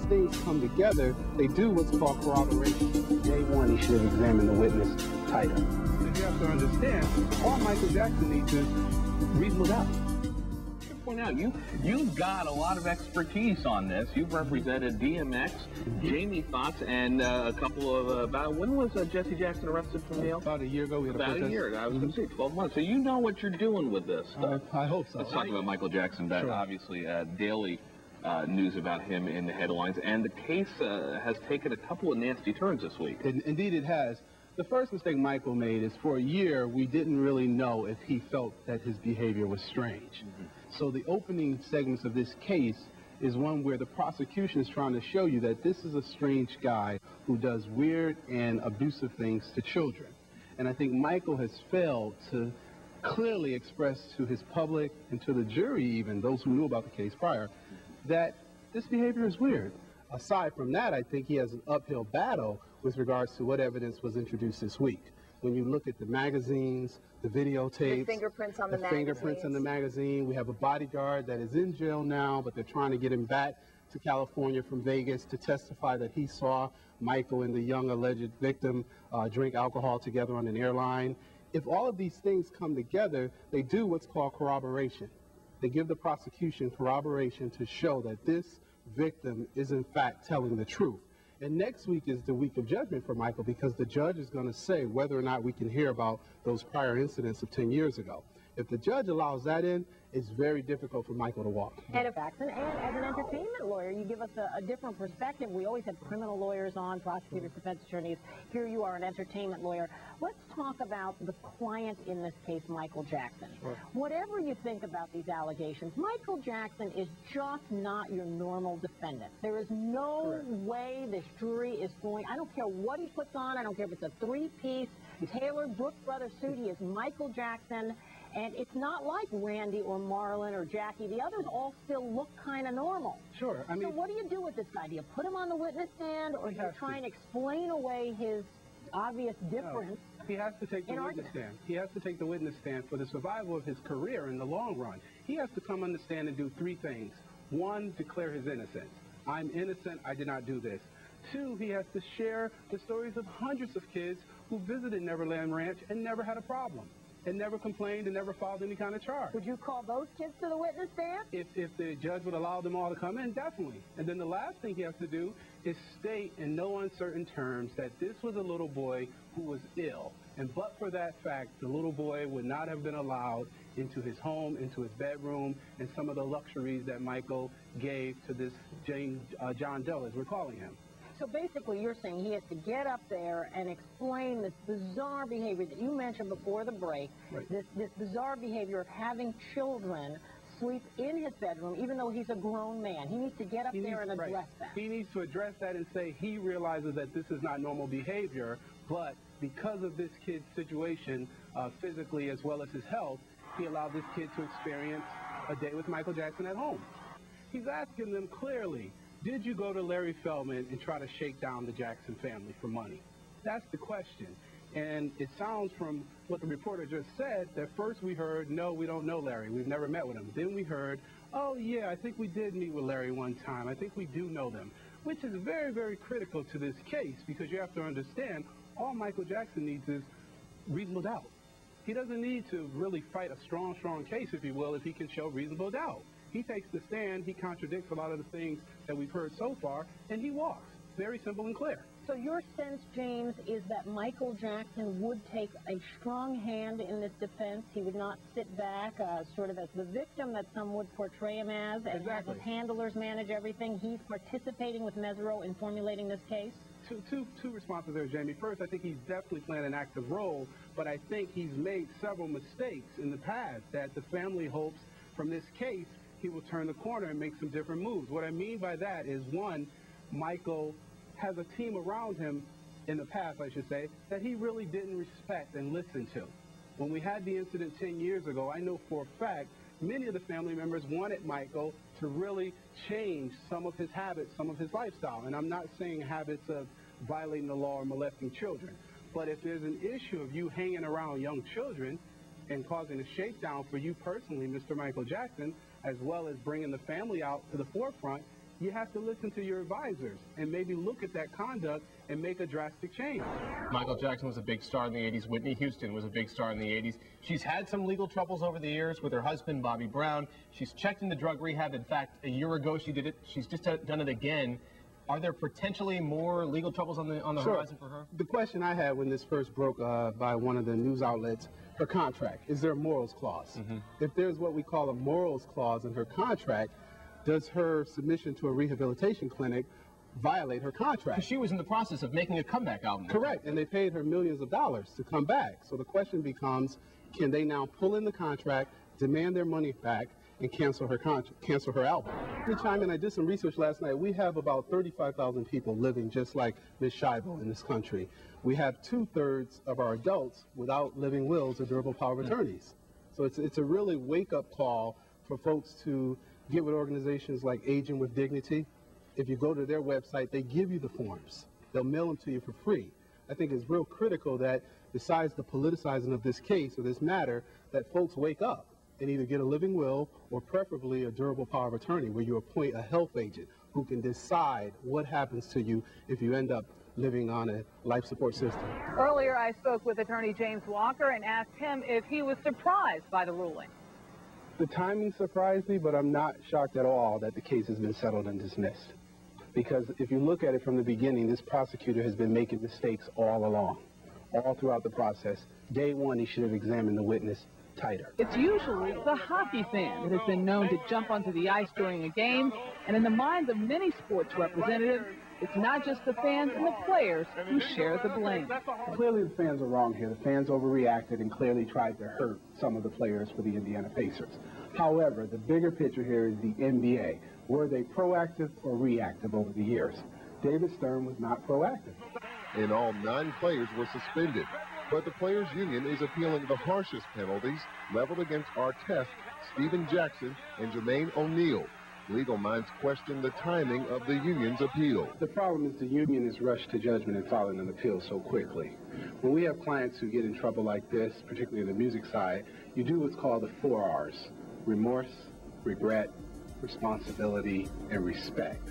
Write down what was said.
things come together, they do what's called corroboration. Day one, he should have examined the witness tighter. And you have to understand, all Michael Jackson needs is reasonable doubt. Point out, you've got a lot of expertise on this. You've represented DMX, Jamie Foxx, and a couple of when was Jesse Jackson arrested from Yale? About a year ago. We had about a year. I was going to say 12 months. So you know what you're doing with this stuff. I hope so. Let's talk about Michael Jackson. That obviously daily news about him in the headlines, and the case has taken a couple of nasty turns this week. Indeed, it has. The first mistake Michael made is for a year we didn't really know if he felt that his behavior was strange. So the opening segments of this case is one where the prosecution is trying to show you that this is a strange guy who does weird and abusive things to children. And I think Michael has failed to clearly express to his public and to the jury, even those who knew about the case prior, that this behavior is weird. Aside from that, I think he has an uphill battle with regards to what evidence was introduced this week. When you look at the magazines, the videotapes, the fingerprints on the fingerprints in the magazine, we have a bodyguard that is in jail now, but they're trying to get him back to California from Vegas to testify that he saw Michael and the young alleged victim drink alcohol together on an airline. If all of these things come together, they do what's called corroboration. They give the prosecution corroboration to show that this victim is in fact telling the truth. And next week is the week of judgment for Michael, because the judge is going to say whether or not we can hear about those prior incidents of 10 years ago. If the judge allows that in, it's very difficult for Michael to walk. And as an entertainment lawyer, you give us a different perspective. We always have criminal lawyers on, prosecutors, defense attorneys. Here you are, an entertainment lawyer. Let's talk about the client in this case, Michael Jackson. Sure. Whatever you think about these allegations, Michael Jackson is just not your normal defendant. There is no way this jury is going, I don't care what he puts on, I don't care if it's a three-piece tailored Brooks Brothers suit, he is Michael Jackson. And it's not like Randy or Marlon or Jackie. The others all still look kind of normal. Sure. I mean, so what do you do with this guy? Do you put him on the witness stand, or do you try and explain away his obvious difference? No, he has to take the witness stand. He has to take the witness stand for the survival of his career in the long run. He has to come on the stand and do three things. One, declare his innocence. I'm innocent. I did not do this. Two, he has to share the stories of hundreds of kids who visited Neverland Ranch and never had a problem, and never complained and never filed any kind of charge. Would you call those kids to the witness stand? If the judge would allow them all to come in, definitely. And then the last thing he has to do is state in no uncertain terms that this was a little boy who was ill. And but for that fact, the little boy would not have been allowed into his home, into his bedroom, and some of the luxuries that Michael gave to this John Doe, as we're calling him. So basically, you're saying he has to get up there and explain this bizarre behavior that you mentioned before the break, this bizarre behavior of having children sleep in his bedroom, even though he's a grown man. He needs to get up there and address that. He needs to address that and say he realizes that this is not normal behavior, but because of this kid's situation, physically as well as his health, he allowed this kid to experience a day with Michael Jackson at home. He's asking them clearly, did you go to Larry Feldman and try to shake down the Jackson family for money? That's the question. And it sounds from what the reporter just said that first we heard, no, we don't know Larry. We've never met with him. Then we heard, oh, yeah, I think we did meet with Larry one time. I think we do know them, which is very, very critical to this case, because you have to understand all Michael Jackson needs is reasonable doubt. He doesn't need to really fight a strong case, if you will, if he can show reasonable doubt. He takes the stand, he contradicts a lot of the things that we've heard so far, and he walks. Very simple and clear. So your sense, James, is that Michael Jackson would take a strong hand in this defense? He would not sit back sort of as the victim that some would portray him as, and have his handlers manage everything? He's participating with Mesereau in formulating this case? Two responses there, Jamie. First, I think he's definitely playing an active role, but I think he's made several mistakes in the past that the family hopes from this case he will turn the corner and make some different moves. What I mean by that is, one, Michael has a team around him in the past, I should say, that he really didn't respect and listen to. When we had the incident 10 years ago, I know for a fact many of the family members wanted Michael to really change some of his habits, some of his lifestyle. And I'm not saying habits of violating the law or molesting children. But if there's an issue of you hanging around young children and causing a shakedown for you personally, Mr. Michael Jackson, as well as bringing the family out to the forefront, you have to listen to your advisors and maybe look at that conduct and make a drastic change. Michael Jackson was a big star in the 80s. Whitney Houston was a big star in the 80s. She's had some legal troubles over the years with her husband, Bobby Brown. She's checked into drug rehab. In fact, a year ago she did it. She's just done it again. Are there potentially more legal troubles on the horizon for her? The question I had when this first broke by one of the news outlets, her contract, is there a morals clause? If there's what we call a morals clause in her contract, does her submission to a rehabilitation clinic violate her contract? She was in the process of making a comeback album. Correct, and they paid her millions of dollars to come back. So the question becomes, can they now pull in the contract, demand their money back, and cancel her album? Let me chime in. I did some research last night. We have about 35,000 people living just like Ms. Scheibel in this country. We have 2/3 of our adults without living wills or durable power of attorneys. So it's a really wake-up call for folks to get with organizations like Aging with Dignity. If you go to their website, they give you the forms. They'll mail them to you for free. I think it's real critical that besides the politicizing of this case or this matter, that folks wake up and either get a living will or preferably a durable power of attorney where you appoint a health agent who can decide what happens to you if you end up living on a life support system. Earlier, I spoke with attorney James Walker and asked him if he was surprised by the ruling. The timing surprised me, but I'm not shocked at all that the case has been settled and dismissed. Because if you look at it from the beginning, this prosecutor has been making mistakes all along, all throughout the process. Day one, he should have examined the witness tighter. It's usually the hockey fan that has been known to jump onto the ice during a game, and in the minds of many sports representatives, it's not just the fans and the players who share the blame. Clearly the fans are wrong here. The fans overreacted and clearly tried to hurt some of the players for the Indiana Pacers. However, the bigger picture here is the NBA. Were they proactive or reactive over the years? David Stern was not proactive. In all, 9 players were suspended. But the Players Union is appealing the harshest penalties leveled against Artest, Stephen Jackson, and Jermaine O'Neal. Legal minds question the timing of the union's appeal. The problem is the union is rushed to judgment and filing an appeal so quickly. When we have clients who get in trouble like this, particularly on the music side, you do what's called the 4 R's: remorse, regret, responsibility, and respect.